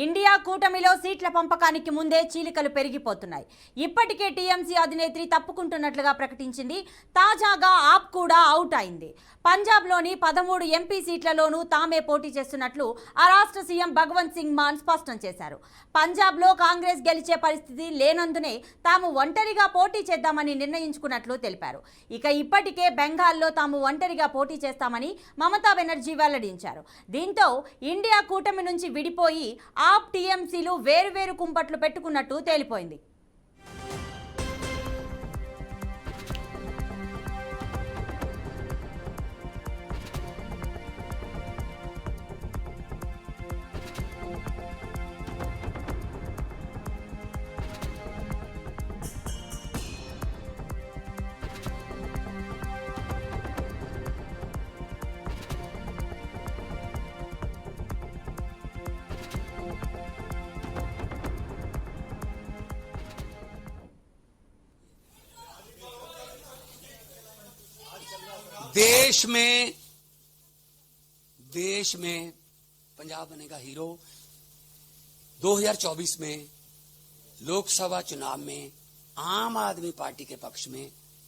India కూటమిలో సీట్ల పంపకానికి ముందే చీలికలు పెరిగిపోతున్నాయి. ఇప్పటికే టీఎంసీ అధినేత్రి తప్పుకుంటున్నట్లుగా ప్రకటించింది. తాజాగా ఆప్ కూడా అవుట్ అయింది. పంజాబ్లోని 13 ఎంపీ సీట్లలోనూ తామే పోటీ చేస్తున్నట్లు ఆ రాష్ట్ర సీఎం భగవంత్ సింగ్ మాన్ స్పష్టం చేశారు. పంజాబ్లో కాంగ్రెస్ గెలిచే పరిస్థితి లేనందునే తాము ఒంటరిగా పోటీ చేద్దామని నిర్ణయించుకున్నట్లు తెలిపారు. ఇక ఇప్పటికే బెంగాల్లో తాము ఒంటరిగా పోటీ చేస్తామని మమతా బెనర్జీ వెల్లడించారు. దీంతో ఇండియా కూటమి నుంచి విడిపోయి ఆప్ టీఎంసీలు వేరువేరు కుంపట్లు పెట్టుకున్నట్టు తేలిపోయింది. देश में पंजाब बनेगा हीरो। 2024 में लोकसभा चुनाव में आम आदमी पार्टी के पक्ष में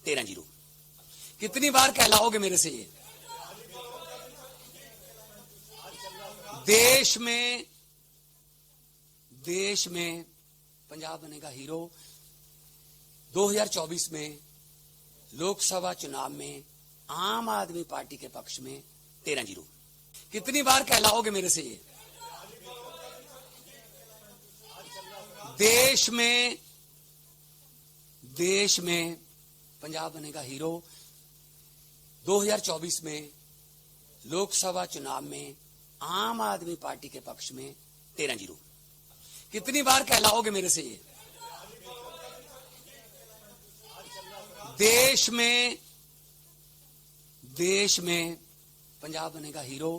13-0। कितनी बार कहलाओगे मेरे से ये? देश में पंजाब बनेगा हीरो। 2024 में लोकसभा चुनाव में आम आदमी पार्टी के पक्ष में 13-0। कितनी बार कहलाओगे मेरे से ये? देश में पंजाब बनेगा हीरो। 2024 में लोकसभा चुनाव में आम आदमी पार्टी के पक्ष में 13-0। कितनी बार कहलाओगे मेरे से ये? देश में पंजाब बनेगा हीरो।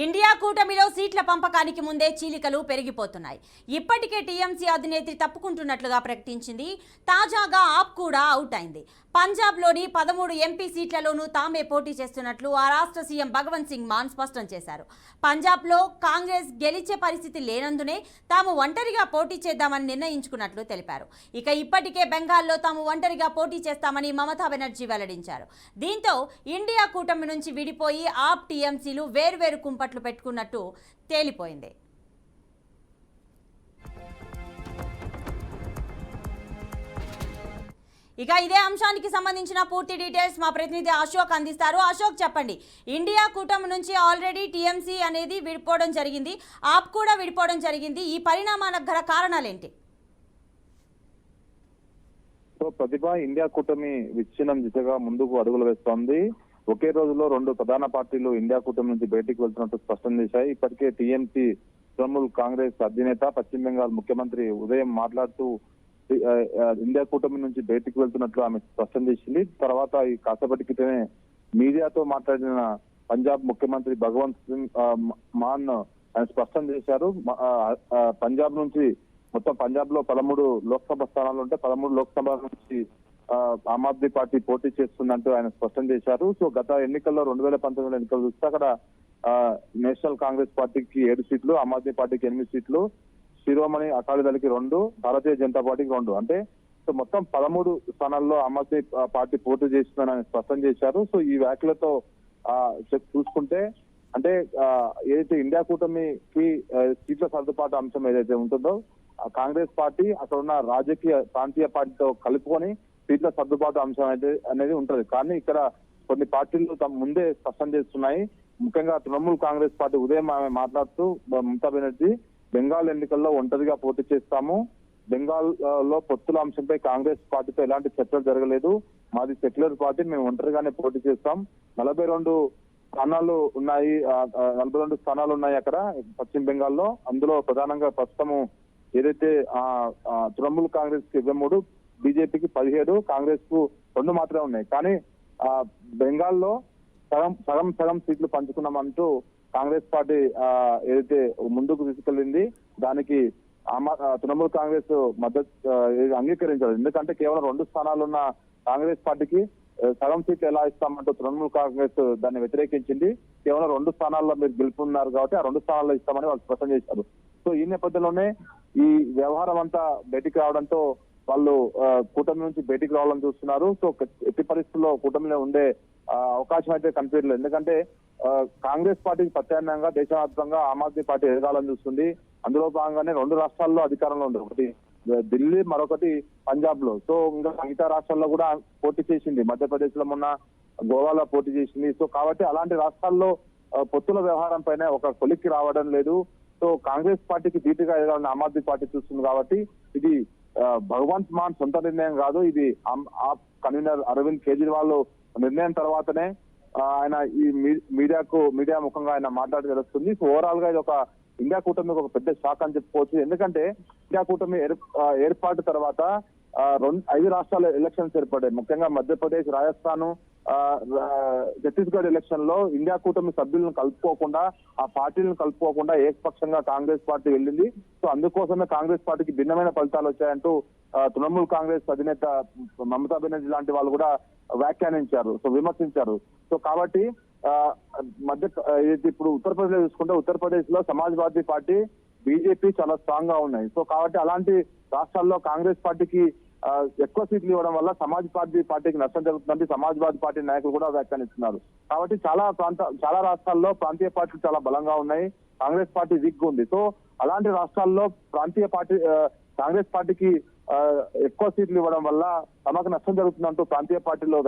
ఇండియా కూటమిలో సీట్ల పంపకానికి ముందే చీలికలు పెరిగిపోతున్నాయి. ఇప్పటికే టీఎంసీ అధినేత్రి తప్పుకుంటున్నట్లుగా ప్రకటించింది. తాజాగా ఆప్ కూడా అవుట్ అయింది. పంజాబ్లోని 13 ఎంపీ సీట్లలోనూ తామే పోటీ చేస్తున్నట్లు ఆ రాష్ట్ర సీఎం భగవంత్ సింగ్ మాన్ స్పష్టం చేశారు. పంజాబ్లో కాంగ్రెస్ గెలిచే పరిస్థితి లేనందునే తాము ఒంటరిగా పోటీ చేద్దామని నిర్ణయించుకున్నట్లు తెలిపారు. ఇక ఇప్పటికే బెంగాల్లో తాము ఒంటరిగా పోటీ చేస్తామని మమతా బెనర్జీ వెల్లడించారు. దీంతో ఇండియా కూటమి నుంచి విడిపోయి ఆప్ టీఎంసీలు వేర్వేరు కుంపట్లు పెట్టుకున్నట్టు తేలిపోయింది. ఇక ఇదే అంశానికి సంబంధించిన పూర్తి డీటెయిల్స్ మా ప్రతినిధి అశోక్ అందిస్తారు. అశోక్, చెప్పండి. ఇండియా కూటమి నుంచి ఆల్రెడీ టీఎంసీ అనేది విడిపోవడం జరిగింది, ఆప్ కూడా విడిపోవడం జరిగింది. ఈ పరిణామాలకు గల కారణాలు ఏంటి? ప్రతిభ ఇండియా కూటమి విచ్ఛిన్నం దిశగా ముందుకు అడుగులు వేస్తోంది. ఒకే రోజులో 2 ప్రధాన పార్టీలు ఇండియా కూటమి నుంచి బయటికి వెళ్తున్నట్టు స్పష్టం చేశాయి. ఇప్పటికే టీఎంసీ తృణమూల్ కాంగ్రెస్ అధినేత పశ్చిమ బెంగాల్ ముఖ్యమంత్రి ఉదయం మాట్లాడుతూ ఇండియా కూటమి నుంచి బయటికి వెళ్తున్నట్లు ఆమె స్పష్టం చేసింది. తర్వాత ఈ కాసేపటి క్రితమే మీడియాతో మాట్లాడిన పంజాబ్ ముఖ్యమంత్రి భగవంత్ సింగ్ మాన్ ఆయన స్పష్టం చేశారు. పంజాబ్ నుంచి మొత్తం పంజాబ్ లో 13 లోక్సభ స్థానాలు ఉంటే 13 లోక్సభ నుంచి ఆమ్ ఆద్మీ పార్టీ పోటీ చేస్తుందంటూ ఆయన స్పష్టం చేశారు. సో గత ఎన్నికల్లో 2019 ఎన్నికలు చూస్తే అక్కడ నేషనల్ కాంగ్రెస్ పార్టీకి 7 సీట్లు, ఆమ్ ఆద్మీ పార్టీకి 8 సీట్లు, శిరోమణి అకాలీదళకి 2, భారతీయ జనతా పార్టీకి 2, అంటే సో మొత్తం 13 స్థానాల్లో ఆమ్ ఆద్మీ పార్టీ పోటీ చేస్తుందని ఆయన స్పష్టం చేశారు. సో ఈ వ్యాఖ్యలతో చూసుకుంటే అంటే ఏదైతే ఇండియా కూటమికి సీట్ల సర్దుబాటు అంశం ఏదైతే ఉంటుందో కాంగ్రెస్ పార్టీ అక్కడ ఉన్న రాజకీయ ప్రాంతీయ పార్టీతో కలుపుకొని సీట్ల సర్దుబాటు అంశం అనేది ఉంటది. కానీ ఇక్కడ కొన్ని పార్టీలు తమ ముందే స్పష్టం చేస్తున్నాయి. ముఖ్యంగా తృణమూల్ కాంగ్రెస్ పార్టీ ఉదయం ఆమె మాట్లాడుతూ మమతా బెనర్జీ బెంగాల్ ఎన్నికల్లో ఒంటరిగా పోటీ చేస్తాము, బెంగాల్ లో పొత్తుల అంశంపై కాంగ్రెస్ పార్టీతో ఎలాంటి చర్చలు జరగలేదు, మాది సెక్యులర్ పార్టీ, మేము ఒంటరిగానే పోటీ చేస్తాం, 42 స్థానాలు ఉన్నాయి అక్కడ పశ్చిమ బెంగాల్లో. అందులో ప్రధానంగా ప్రస్తుతము ఏదైతే తృణమూల్ కాంగ్రెస్ కి 23, బీజేపీకి 17, కాంగ్రెస్ కు 2 మాత్రమే ఉన్నాయి. కానీ బెంగాల్లో సగం సీట్లు పంచుకున్నామంటూ కాంగ్రెస్ పార్టీ ఏదైతే ముందుకు తీసుకెళ్లింది దానికి తృణమూల్ కాంగ్రెస్ మద్దతు అంగీకరించారు. ఎందుకంటే కేవలం 2 స్థానాలున్న కాంగ్రెస్ పార్టీకి సగం సీట్లు ఎలా ఇస్తామంటూ తృణమూల్ కాంగ్రెస్ దాన్ని వ్యతిరేకించింది. కేవలం 2 స్థానాల్లో మీరు గెలుపున్నారు కాబట్టి ఆ 2 స్థానాల్లో ఇస్తామని వాళ్ళు స్పష్టం చేశారు. సో ఈ నేపథ్యంలోనే ఈ వ్యవహారం అంతా బయటికి రావడంతో వాళ్ళు కూటమి నుంచి బయటికి రావాలని చూస్తున్నారు. సో ఎట్టి పరిస్థితుల్లో కూటమిలో ఉండే అవకాశం అయితే కనిపించలేదు. ఎందుకంటే కాంగ్రెస్ పార్టీకి ప్రత్యామ్నాయంగా దేశవ్యాప్తంగా ఆమ్ ఆద్మీ పార్టీ ఎదగాలని చూస్తుంది. అందులో భాగంగానే 2 రాష్ట్రాల్లో అధికారంలో ఉంది, ఒకటి ఢిల్లీ, మరొకటి పంజాబ్ లో. సో ఇంకా మిగతా రాష్ట్రాల్లో కూడా పోటీ చేసింది, మధ్యప్రదేశ్ లో మొన్న, గోవాలో పోటీ చేసింది. సో కాబట్టి అలాంటి రాష్ట్రాల్లో పొత్తుల వ్యవహారం పైన ఒక కొలిక్కి రావడం లేదు. సో కాంగ్రెస్ పార్టీకి ధీటుగా ఎదగాలని ఆమ్ ఆద్మీ పార్టీ చూస్తుంది కాబట్టి ఇది భగవంత్ మాన్ సొంత నిర్ణయం కాదు, ఇది ఆప్ కన్వీనర్ అరవింద్ కేజ్రీవాల్ నిర్ణయం తర్వాతనే ఆయన ఈ మీడియా ముఖంగా ఆయన మాట్లాడి తెలుస్తుంది. సో ఓవరాల్ గా ఇది ఒక ఇండియా కూటమికి ఒక పెద్ద షాక్ అని చెప్పుకోవచ్చు. ఎందుకంటే ఇండియా కూటమి ఏర్పాటు తర్వాత 5 రాష్ట్రాల ఎలక్షన్స్ ఏర్పడ్డాయి. ముఖ్యంగా మధ్యప్రదేశ్, రాజస్థాన్, ఛత్తీస్గఢ్ ఎలక్షన్ లో ఇండియా కూటమి సభ్యులను కలుపుకోకుండా, ఆ పార్టీలను కలుపుకోకుండా ఏకపక్షంగా కాంగ్రెస్ పార్టీ వెళ్ళింది. సో అందుకోసమే కాంగ్రెస్ పార్టీకి భిన్నమైన ఫలితాలు వచ్చాయంటూ తృణమూల్ కాంగ్రెస్ అధినేత మమతా బెనర్జీ లాంటి వాళ్ళు కూడా వ్యాఖ్యానించారు, సో విమర్శించారు. సో కాబట్టి ఇప్పుడు ఉత్తరప్రదేశ్ చూసుకుంటే ఉత్తరప్రదేశ్ లో సమాజ్వాదీ పార్టీ, బీజేపీ చాలా స్ట్రాంగ్ గా ఉన్నాయి. సో కాబట్టి అలాంటి రాష్ట్రాల్లో కాంగ్రెస్ పార్టీకి ఎక్కువ సీట్లు ఇవ్వడం వల్ల సమాజ్వాదీ పార్టీకి నష్టం జరుగుతుందని సమాజ్వాదీ పార్టీ నాయకులు కూడా వ్యాఖ్యానిస్తున్నారు. కాబట్టి చాలా రాష్ట్రాల్లో ప్రాంతీయ పార్టీలు చాలా బలంగా ఉన్నాయి, కాంగ్రెస్ పార్టీ వీక్ ఉంది. సో అలాంటి రాష్ట్రాల్లో ప్రాంతీయ పార్టీ కాంగ్రెస్ పార్టీకి ఎక్కువ సీట్లు ఇవ్వడం వల్ల తమకు నష్టం జరుగుతుందంటూ ప్రాంతీయ పార్టీలో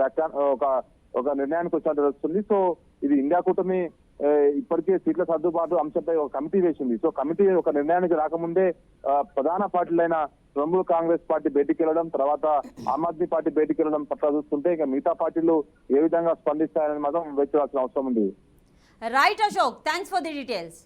ఒక నిర్ణయానికి వచ్చినట్టు తెలుస్తుంది. సో ఇది ఇండియా కూటమి ఇప్పటికే సీట్ల సర్దుబాటు అంశంపై ఒక కమిటీ వేసింది. సో కమిటీ ఒక నిర్ణయానికి రాకముందే ప్రధాన పార్టీలైన తృణమూల్ కాంగ్రెస్ పార్టీ బయటికి వెళ్ళడం, తర్వాత ఆమ్ ఆద్మీ పార్టీ బయటికి వెళ్ళడం పట్ల చూస్తుంటే ఇక మిగతా పార్టీలు ఏ విధంగా స్పందిస్తాయని మాత్రం వేచి చూడాల్సిన అవసరం ఉంది. Right Ashok, thanks for the details.